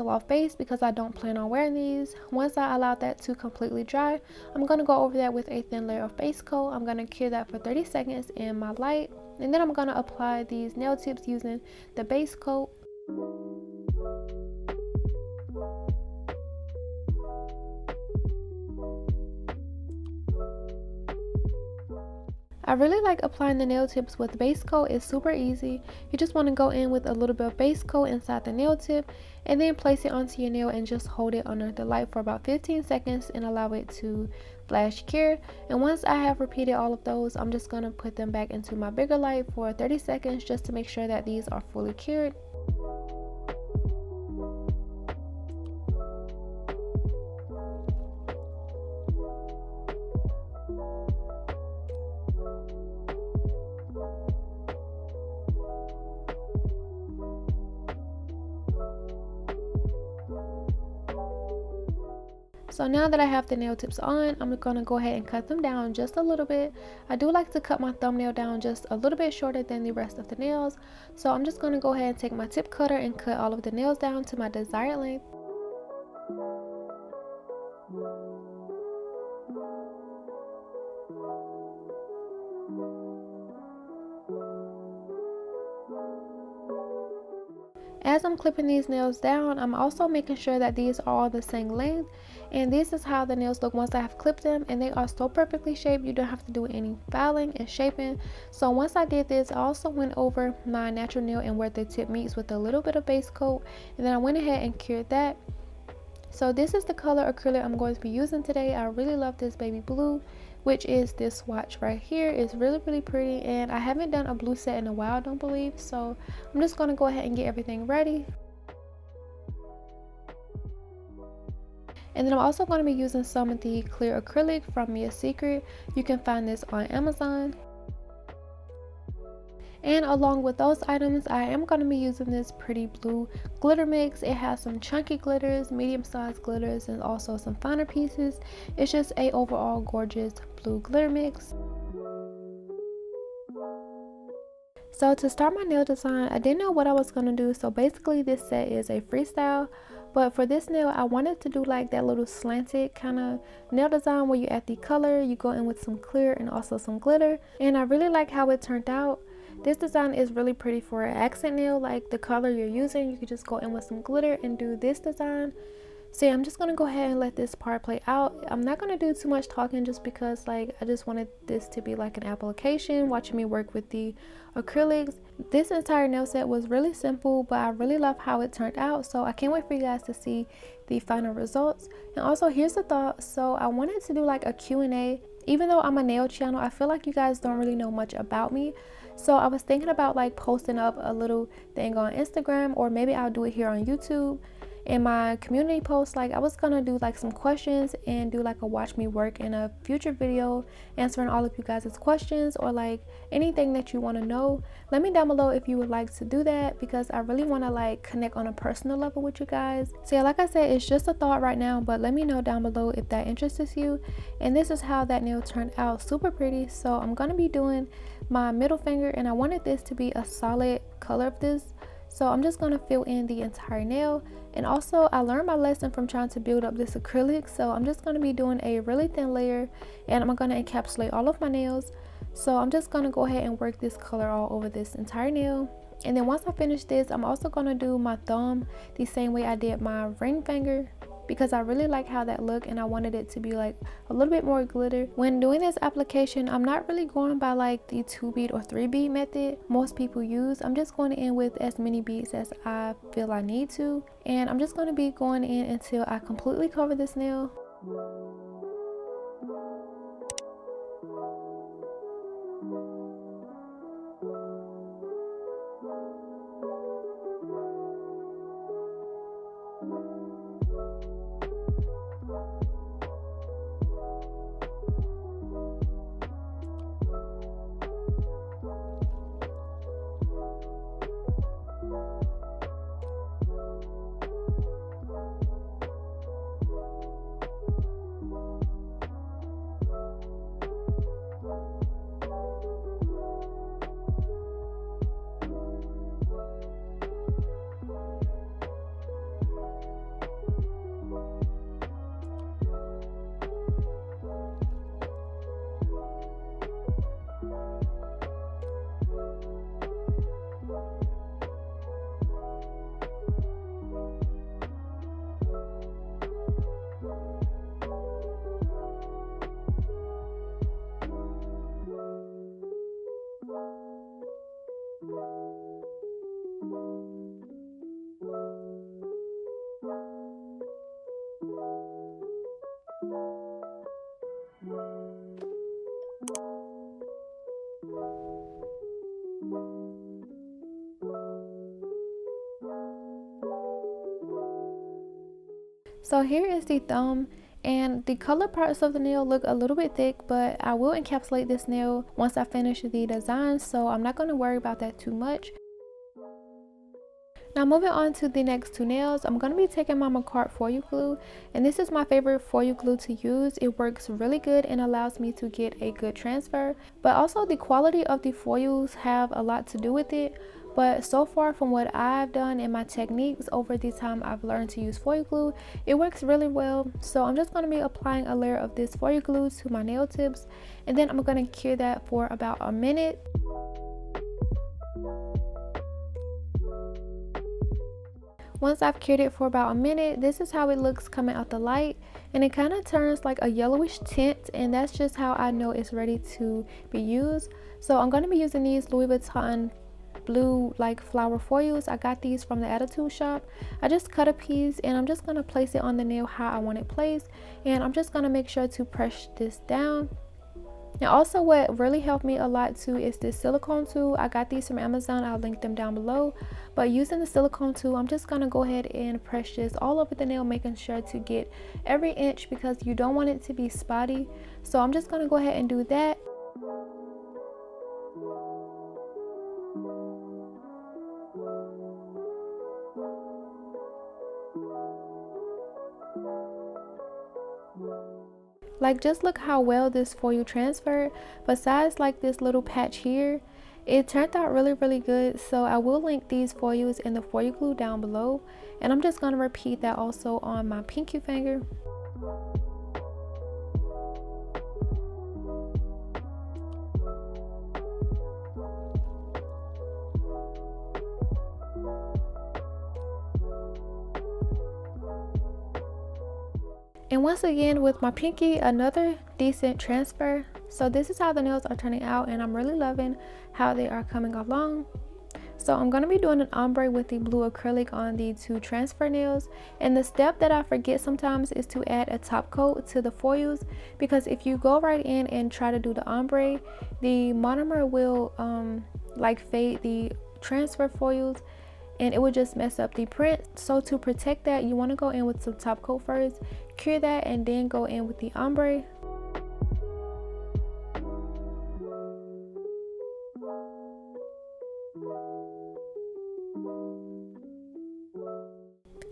peel off base because I don't plan on wearing these. Once I allow that to completely dry, I'm going to go over that with a thin layer of base coat. I'm going to cure that for 30 seconds in my light, and then I'm going to apply these nail tips using the base coat. I really like applying the nail tips with base coat. It's super easy. You just want to go in with a little bit of base coat inside the nail tip and then place it onto your nail and just hold it under the light for about 15 seconds and allow it to flash cure. And once I have repeated all of those, I'm just going to put them back into my bigger light for 30 seconds just to make sure that these are fully cured. So now that I have the nail tips on, I'm going to go ahead and cut them down just a little bit. I do like to cut my thumbnail down just a little bit shorter than the rest of the nails. So I'm just going to go ahead and take my tip cutter and cut all of the nails down to my desired length. As I'm clipping these nails down, I'm also making sure that these are all the same length, and this is how the nails look once I have clipped them, and they are so perfectly shaped. You don't have to do any filing and shaping. So once I did this, I also went over my natural nail and where the tip meets with a little bit of base coat, and then I went ahead and cured that. So this is the color acrylic I'm going to be using today. I really love this baby blue, which is this swatch right here. It's really pretty, and I haven't done a blue set in a while, I don't believe. So I'm just going to go ahead and get everything ready. And then I'm also going to be using some of the clear acrylic from 𝚙𝚚𝚘𝚘𝚘𝚘. You can find this on Amazon. And along with those items, I am going to be using this pretty blue glitter mix. It has some chunky glitters, medium-sized glitters, and also some finer pieces. It's just a overall gorgeous blue glitter mix. So to start my nail design, I didn't know what I was going to do. So basically this set is a freestyle. But for this nail, I wanted to do like that little slanted kind of nail design where you add the color, you go in with some clear and also some glitter. And I really like how it turned out. This design is really pretty for an accent nail, like the color you're using. You could just go in with some glitter and do this design. So yeah, I'm just going to go ahead and let this part play out. I'm not going to do too much talking just because like I just wanted this to be like an application, watching me work with the acrylics. This entire nail set was really simple, but I really love how it turned out. So I can't wait for you guys to see the final results. And also here's the thought. So I wanted to do like a Q&A. Even though I'm a nail channel, I feel like you guys don't really know much about me. So I was thinking about like posting up a little thing on Instagram, or maybe I'll do it here on YouTube. In my community post, like I was gonna do like some questions and do like a watch me work in a future video, answering all of you guys' questions or like anything that you want to know. Let me down below if you would like to do that, because I really want to like connect on a personal level with you guys. So yeah, like I said, it's just a thought right now, but let me know down below if that interests you. And this is how that nail turned out, super pretty. So I'm gonna be doing my middle finger, and I wanted this to be a solid color of this. So I'm just going to fill in the entire nail. And also I learned my lesson from trying to build up this acrylic. So I'm just going to be doing a really thin layer, and I'm going to encapsulate all of my nails. So I'm just going to go ahead and work this color all over this entire nail. And then once I finish this, I'm also going to do my thumb the same way I did my ring finger, because I really like how that looked and I wanted it to be like a little bit more glitter. When doing this application, I'm not really going by like the 2-bead or 3-bead method most people use. I'm just going in with as many beads as I feel I need to, and I'm just going to be going in until I completely cover this nail. So here is the thumb, and the color parts of the nail look a little bit thick, but I will encapsulate this nail once I finish the design, so I'm not going to worry about that too much. Now moving on to the next two nails, I'm going to be taking my makartt foil glue, and this is my favorite foil glue to use. It works really good and allows me to get a good transfer, but also the quality of the foils have a lot to do with it. But so far from what I've done and my techniques over the time I've learned to use foil glue, it works really well. So I'm just going to be applying a layer of this foil glue to my nail tips, and then I'm going to cure that for about a minute. Once I've cured it for about a minute, this is how it looks coming out the light, and it kind of turns like a yellowish tint, and that's just how I know it's ready to be used. So I'm going to be using these Louis Vuitton blue like flower foils. I got these from the Attitude Shop. I just cut a piece and I'm just going to place it on the nail how I want it placed, and I'm just going to make sure to press this down. And also what really helped me a lot too is this silicone tool. I got these from Amazon. I'll link them down below. But using the silicone tool, I'm just going to go ahead and press this all over the nail, making sure to get every inch because you don't want it to be spotty. So I'm just going to go ahead and do that. Like, just look how well this foil transferred. Besides like this little patch here, it turned out really good. So I will link these foils and the foil glue down below, and I'm just going to repeat that also on my pinky finger. And once again with my pinky, another decent transfer. So this is how the nails are turning out, and I'm really loving how they are coming along. So I'm going to be doing an ombre with the blue acrylic on the two transfer nails. And the step that I forget sometimes is to add a top coat to the foils, because if you go right in and try to do the ombre, the monomer will like fade the transfer foils, and it would just mess up the print. So to protect that, you want to go in with some top coat first, cure that, and then go in with the ombre.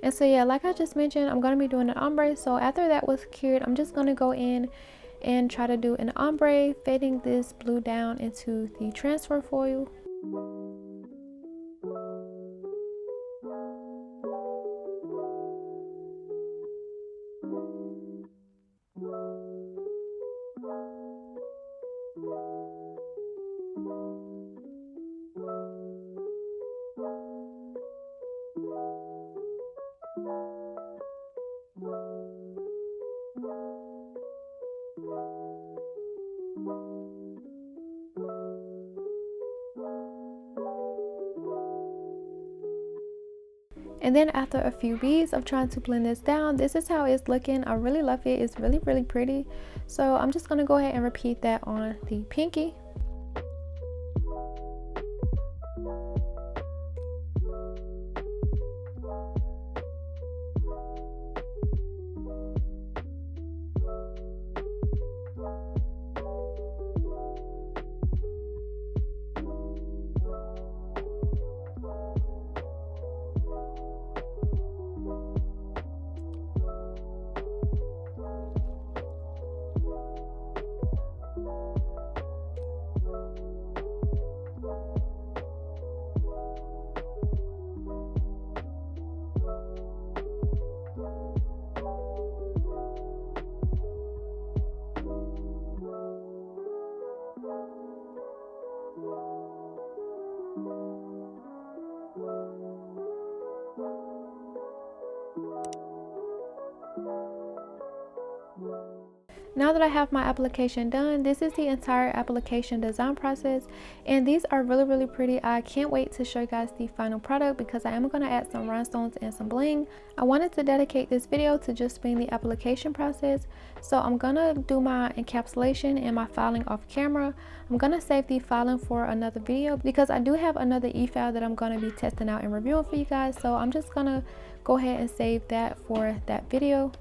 And so yeah, like I just mentioned, I'm going to be doing an ombre. So after that was cured, I'm just going to go in and try to do an ombre, fading this blue down into the transfer foil. And then after a few beads of trying to blend this down, this is how it's looking. I really love it. It's really pretty. So I'm just going to go ahead and repeat that on the pinky. Now that I have my application done, this is the entire application design process, and these are really pretty. I can't wait to show you guys the final product because I am going to add some rhinestones and some bling. I wanted to dedicate this video to just being the application process, so I'm gonna do my encapsulation and my filing off camera. I'm gonna save the filing for another video because I do have another e-file that I'm gonna be testing out and reviewing for you guys, so I'm just gonna go ahead and save that for that video.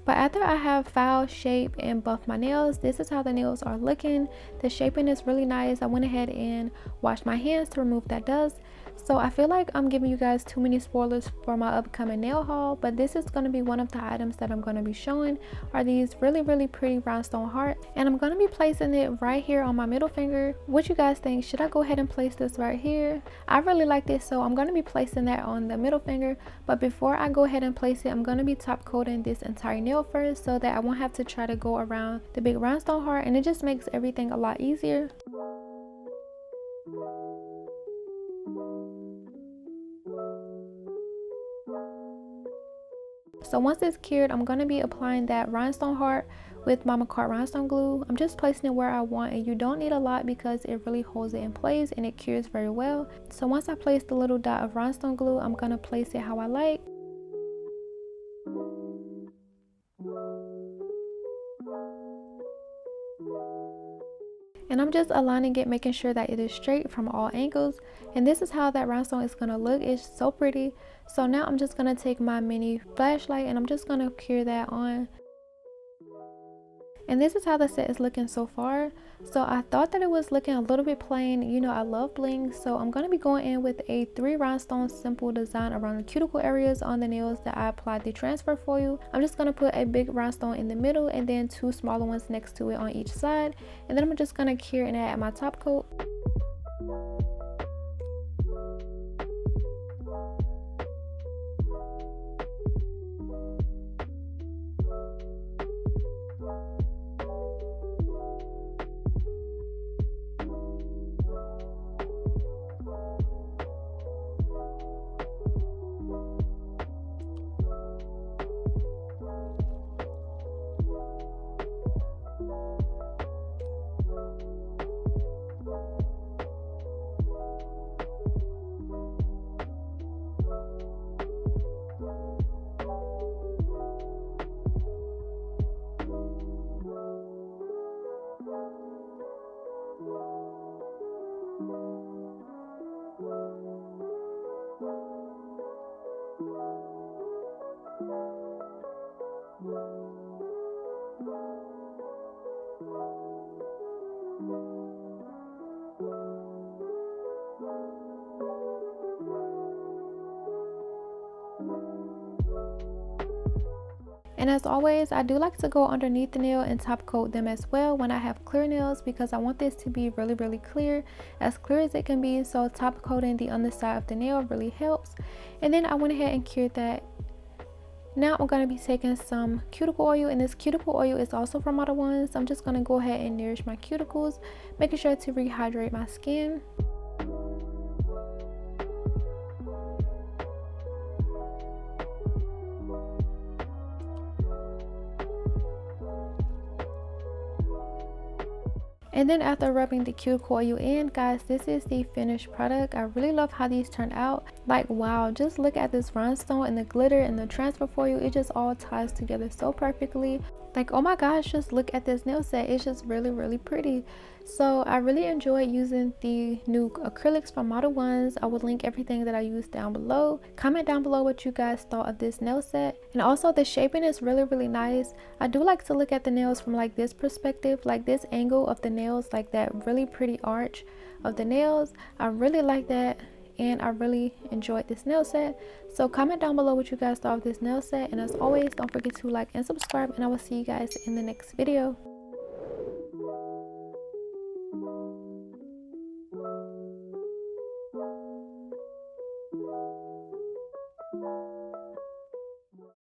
But after I have filed, shaped, and buffed my nails, this is how the nails are looking. The shaping is really nice. I went ahead and washed my hands to remove that dust. So I feel like I'm giving you guys too many spoilers for my upcoming nail haul, but this is going to be one of the items that I'm going to be showing are these really pretty rhinestone hearts, and I'm going to be placing it right here on my middle finger. What you guys think? Should I go ahead and place this right here? I really like this, so I'm going to be placing that on the middle finger. But before I go ahead and place it, I'm going to be top coating this entire nail first so that I won't have to try to go around the big rhinestone heart, and it just makes everything a lot easier. So once it's cured, I'm going to be applying that rhinestone heart with my makartt rhinestone glue. I'm just placing it where I want, and you don't need a lot because it really holds it in place and it cures very well. So once I place the little dot of rhinestone glue, I'm going to place it how I like. And I'm just aligning it, making sure that it is straight from all angles. And this is how that rhinestone is going to look. It's so pretty. So now I'm just going to take my mini flashlight and I'm just going to cure that on. And this is how the set is looking so far. So I thought that it was looking a little bit plain. You know, I love bling, so I'm going to be going in with a 3 rhinestone simple design around the cuticle areas on the nails that I applied the transfer foil. I'm just going to put a big rhinestone in the middle and then 2 smaller ones next to it on each side, and then I'm just going to cure and add my top coat. And as always, I do like to go underneath the nail and top coat them as well when I have clear nails, because I want this to be really clear as it can be. So top coating the underside of the nail really helps. And then I went ahead and cured that. Now I'm going to be taking some cuticle oil, and this cuticle oil is also from Modelones. So I'm just going to go ahead and nourish my cuticles, making sure to rehydrate my skin. And then after rubbing the cuticle oil in, guys, this is the finished product. I really love how these turned out. Like, wow, just look at this rhinestone and the glitter and the transfer foil. It just all ties together so perfectly. Like, oh my gosh, just look at this nail set. It's just really pretty. So I really enjoyed using the new acrylics from Modelones. I will link everything that I used down below. Comment down below what you guys thought of this nail set. And also the shaping is really nice. I do like to look at the nails from like this perspective, like this angle of the nails, like that really pretty arch of the nails. I really like that, and I really enjoyed this nail set. So comment down below what you guys thought of this nail set, and as always, don't forget to like and subscribe, and I will see you guys in the next video.